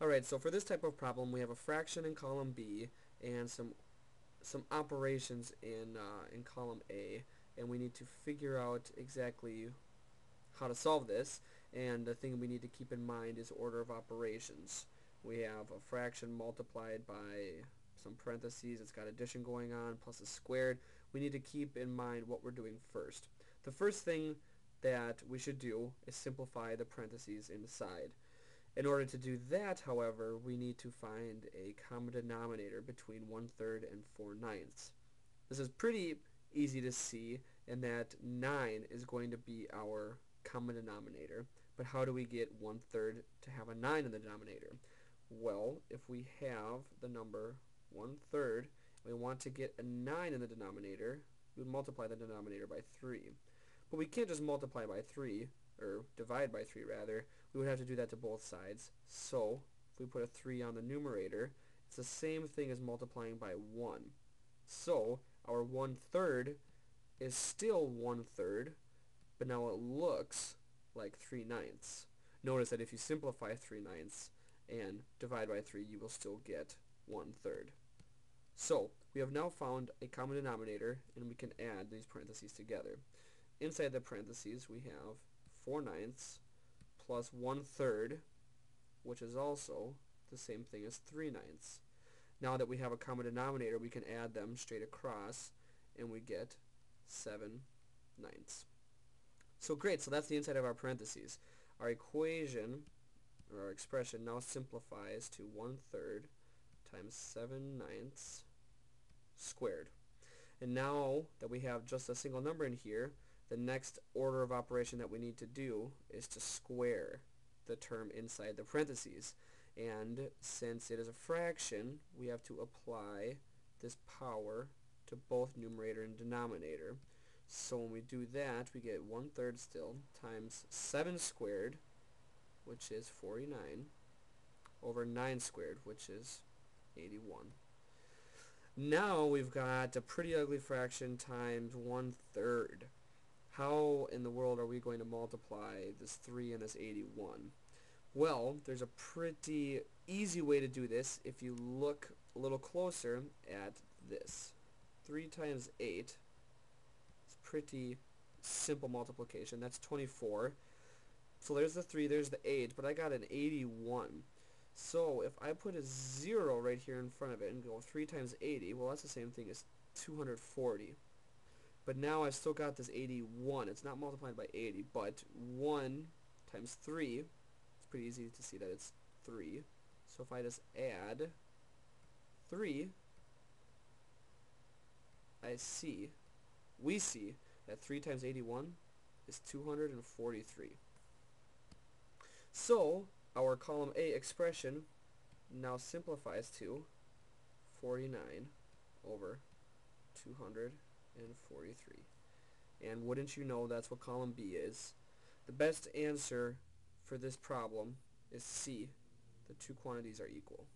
Alright, so for this type of problem we have a fraction in column B and some operations in column A, and we need to figure out exactly how to solve this. And the thing we need to keep in mind is order of operations. We have a fraction multiplied by some parentheses, it's got addition going on, plus a squared. We need to keep in mind what we're doing first. The first thing that we should do is simplify the parentheses inside. In order to do that, however, we need to find a common denominator between 1/3 and 4/9. This is pretty easy to see in that 9 is going to be our common denominator. But how do we get 1/3 to have a 9 in the denominator? Well, if we have the number 1/3, we want to get a 9 in the denominator, we multiply the denominator by 3. But we can't just multiply by 3, or divide by 3 rather. We would have to do that to both sides. So if we put a 3 on the numerator, it's the same thing as multiplying by 1. So our 1/3 is still 1/3, but now it looks like 3/9. Notice that if you simplify 3/9 and divide by 3, you will still get 1/3. So we have now found a common denominator, and we can add these parentheses together. Inside the parentheses we have 4/9 plus 1/3, which is also the same thing as 3/9. Now that we have a common denominator, we can add them straight across, and we get 7/9. So great, so that's the inside of our parentheses. Our equation, or our expression, now simplifies to 1/3 times 7/9 squared. And now that we have just a single number in here, the next order of operation that we need to do is to square the term inside the parentheses. And since it is a fraction, we have to apply this power to both numerator and denominator. So when we do that, we get 1/3 still times 7 squared, which is 49, over 9 squared, which is 81. Now we've got a pretty ugly fraction times 1/3. How in the world are we going to multiply this 3 and this 81? Well, there's a pretty easy way to do this if you look a little closer at this. 3 times 8 is pretty simple multiplication. That's 24. So there's the 3, there's the 8, but I got an 81. So if I put a 0 right here in front of it and go 3 times 80, well, that's the same thing as 240. But now I've still got this 81. It's not multiplied by 80, but 1 times 3, it's pretty easy to see that it's 3. So if I just add 3, we see that 3 times 81 is 243. So our column A expression now simplifies to 49 over 243. And wouldn't you know, that's what column B is. The best answer for this problem is C. The two quantities are equal.